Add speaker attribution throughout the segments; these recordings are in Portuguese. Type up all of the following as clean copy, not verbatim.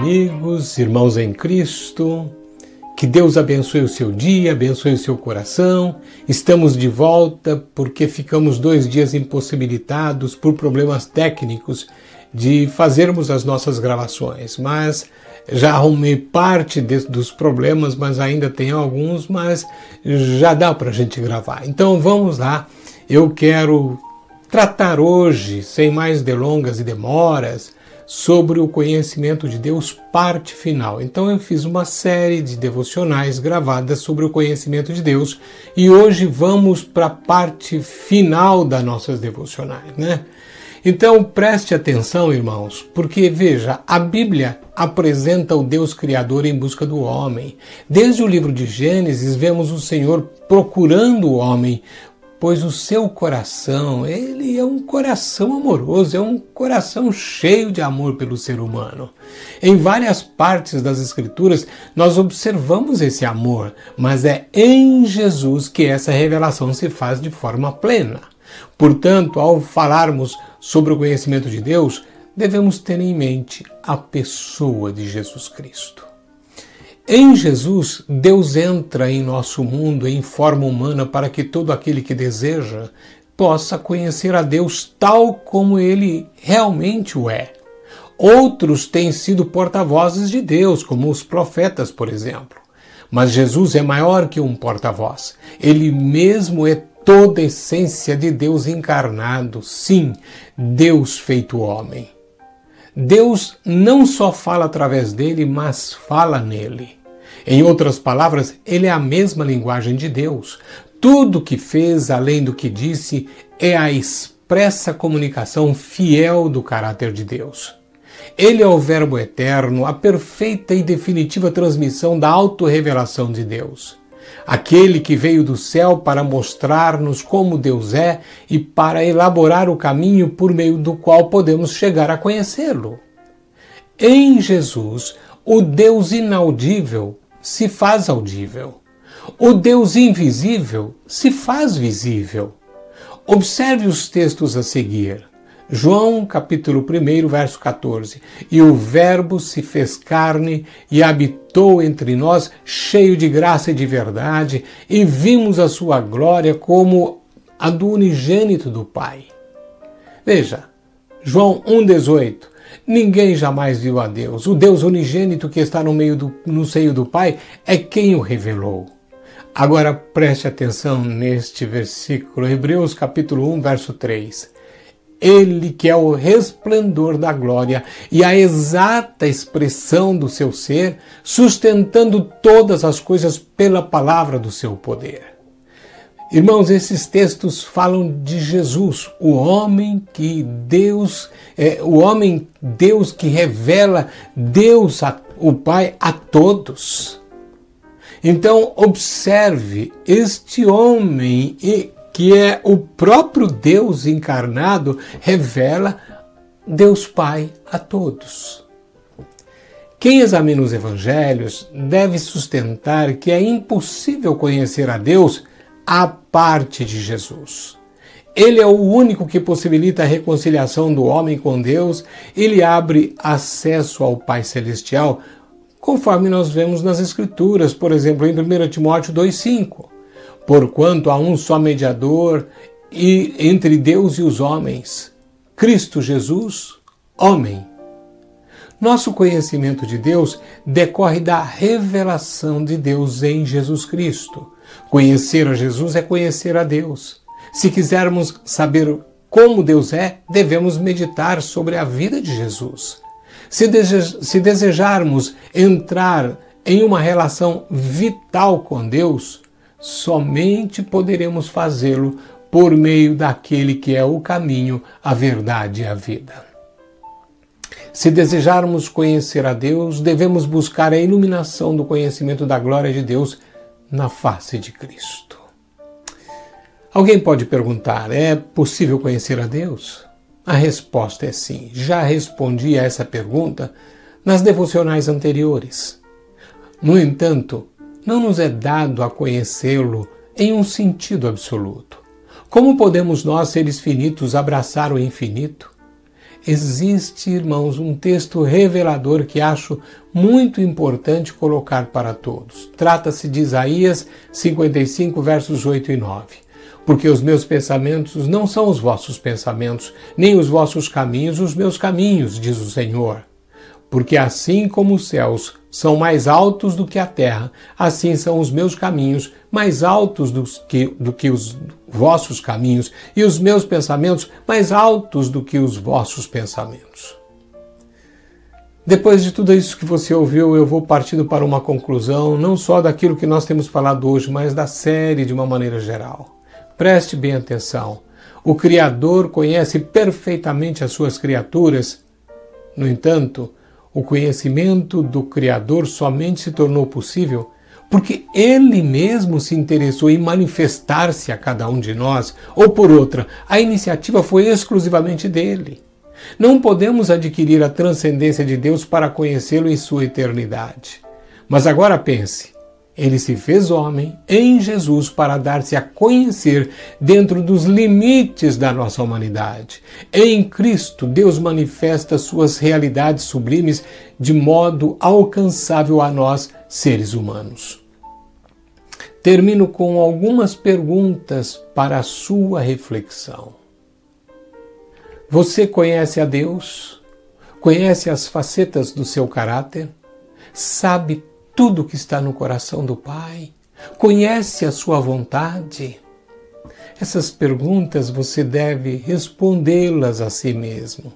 Speaker 1: amigos, irmãos em Cristo, que Deus abençoe o seu dia, abençoe o seu coração. Estamos de volta porque ficamos 2 dias impossibilitados por problemas técnicos de fazermos as nossas gravações, mas já arrumei parte dos problemas, mas ainda tem alguns, mas já dá para a gente gravar. Então vamos lá, eu quero tratar hoje, sem mais delongas e demoras, sobre o conhecimento de Deus, parte final. Então eu fiz uma série de devocionais gravadas sobre o conhecimento de Deus e hoje vamos para a parte final das nossas devocionais, né? Então preste atenção, irmãos, porque veja, a Bíblia apresenta o Deus Criador em busca do homem. Desde o livro de Gênesis vemos o Senhor procurando o homem, pois o seu coração, ele é um coração amoroso, é um coração cheio de amor pelo ser humano. Em várias partes das Escrituras nós observamos esse amor, mas é em Jesus que essa revelação se faz de forma plena. Portanto, ao falarmos sobre o conhecimento de Deus, devemos ter em mente a pessoa de Jesus Cristo. Em Jesus, Deus entra em nosso mundo em forma humana para que todo aquele que deseja possa conhecer a Deus tal como Ele realmente o é. Outros têm sido porta-vozes de Deus, como os profetas, por exemplo. Mas Jesus é maior que um porta-voz. Ele mesmo é toda a essência de Deus encarnado. Sim, Deus feito homem. Deus não só fala através dele, mas fala nele. Em outras palavras, ele é a mesma linguagem de Deus. Tudo que fez, além do que disse, é a expressa comunicação fiel do caráter de Deus. Ele é o Verbo eterno, a perfeita e definitiva transmissão da autorrevelação de Deus. Aquele que veio do céu para mostrar-nos como Deus é e para elaborar o caminho por meio do qual podemos chegar a conhecê-lo. Em Jesus, o Deus inaudível se faz audível. O Deus invisível se faz visível. Observe os textos a seguir. João, capítulo 1, verso 14. E o Verbo se fez carne e habitou entre nós, cheio de graça e de verdade, e vimos a sua glória como a do unigênito do Pai. Veja, João 1,18. Ninguém jamais viu a Deus. O Deus unigênito que está no seio do Pai é quem o revelou. Agora preste atenção neste versículo, Hebreus capítulo 1, verso 3. Ele que é o resplendor da glória e a exata expressão do seu ser, sustentando todas as coisas pela palavra do seu poder. Irmãos, esses textos falam de Jesus, o homem Deus que revela Deus, o Pai, a todos. Então, observe, este homem que é o próprio Deus encarnado, revela Deus Pai a todos. Quem examina os evangelhos deve sustentar que é impossível conhecer a Deus à parte de Jesus. Ele é o único que possibilita a reconciliação do homem com Deus, ele abre acesso ao Pai Celestial, conforme nós vemos nas Escrituras, por exemplo, em 1 Timóteo 2,5. Porquanto há um só mediador entre Deus e os homens, Cristo Jesus, homem. Nosso conhecimento de Deus decorre da revelação de Deus em Jesus Cristo. Conhecer a Jesus é conhecer a Deus. Se quisermos saber como Deus é, devemos meditar sobre a vida de Jesus. Se desejarmos entrar em uma relação vital com Deus, somente poderemos fazê-lo por meio daquele que é o caminho, a verdade e a vida. Se desejarmos conhecer a Deus, devemos buscar a iluminação do conhecimento da glória de Deus na face de Cristo. Alguém pode perguntar, é possível conhecer a Deus? A resposta é sim. Já respondi a essa pergunta nas devocionais anteriores. No entanto, não nos é dado a conhecê-lo em um sentido absoluto. Como podemos nós, seres finitos, abraçar o infinito? existe, irmãos, um texto revelador que acho muito importante colocar para todos. Trata-se de Isaías 55, versos 8 e 9. Porque os meus pensamentos não são os vossos pensamentos, nem os vossos caminhos os meus caminhos, diz o Senhor. Porque assim como os céus são mais altos do que a terra, assim são os meus caminhos mais altos do que os vossos caminhos, e os meus pensamentos mais altos do que os vossos pensamentos. Depois de tudo isso que você ouviu, eu vou partindo para uma conclusão, não só daquilo que nós temos falado hoje, mas da série de uma maneira geral. Preste bem atenção. O Criador conhece perfeitamente as suas criaturas. No entanto, o conhecimento do Criador somente se tornou possível porque Ele mesmo se interessou em manifestar-se a cada um de nós, ou por outra, a iniciativa foi exclusivamente dele. Não podemos adquirir a transcendência de Deus para conhecê-lo em sua eternidade. Mas agora pense, Ele se fez homem em Jesus para dar-se a conhecer dentro dos limites da nossa humanidade. Em Cristo, Deus manifesta suas realidades sublimes de modo alcançável a nós, seres humanos. Termino com algumas perguntas para a sua reflexão. Você conhece a Deus? Conhece as facetas do seu caráter? Sabe tudo que está no coração do Pai? Conhece a sua vontade? Essas perguntas você deve respondê-las a si mesmo.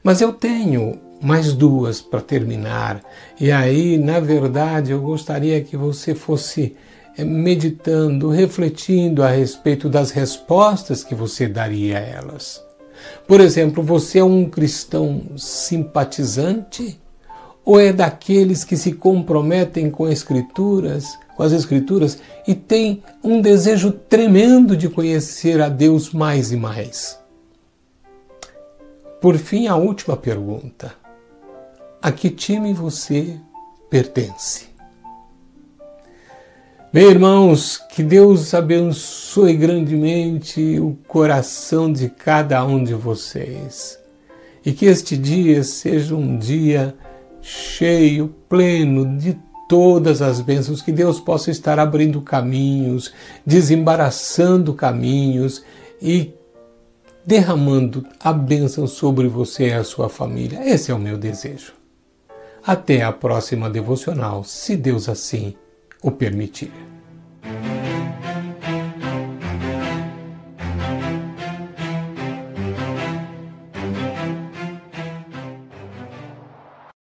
Speaker 1: Mas eu tenho mais duas para terminar. E aí, na verdade, eu gostaria que você fosse meditando, refletindo a respeito das respostas que você daria a elas. Por exemplo, você é um cristão simpatizante? Ou é daqueles que se comprometem com as Escrituras e tem um desejo tremendo de conhecer a Deus mais e mais? Por fim, a última pergunta. A que time você pertence? Bem, irmãos, que Deus abençoe grandemente o coração de cada um de vocês. E que este dia seja um dia cheio, pleno de todas as bênçãos, que Deus possa estar abrindo caminhos, desembaraçando caminhos e derramando a bênção sobre você e a sua família. Esse é o meu desejo. Até a próxima devocional, se Deus assim o permitir.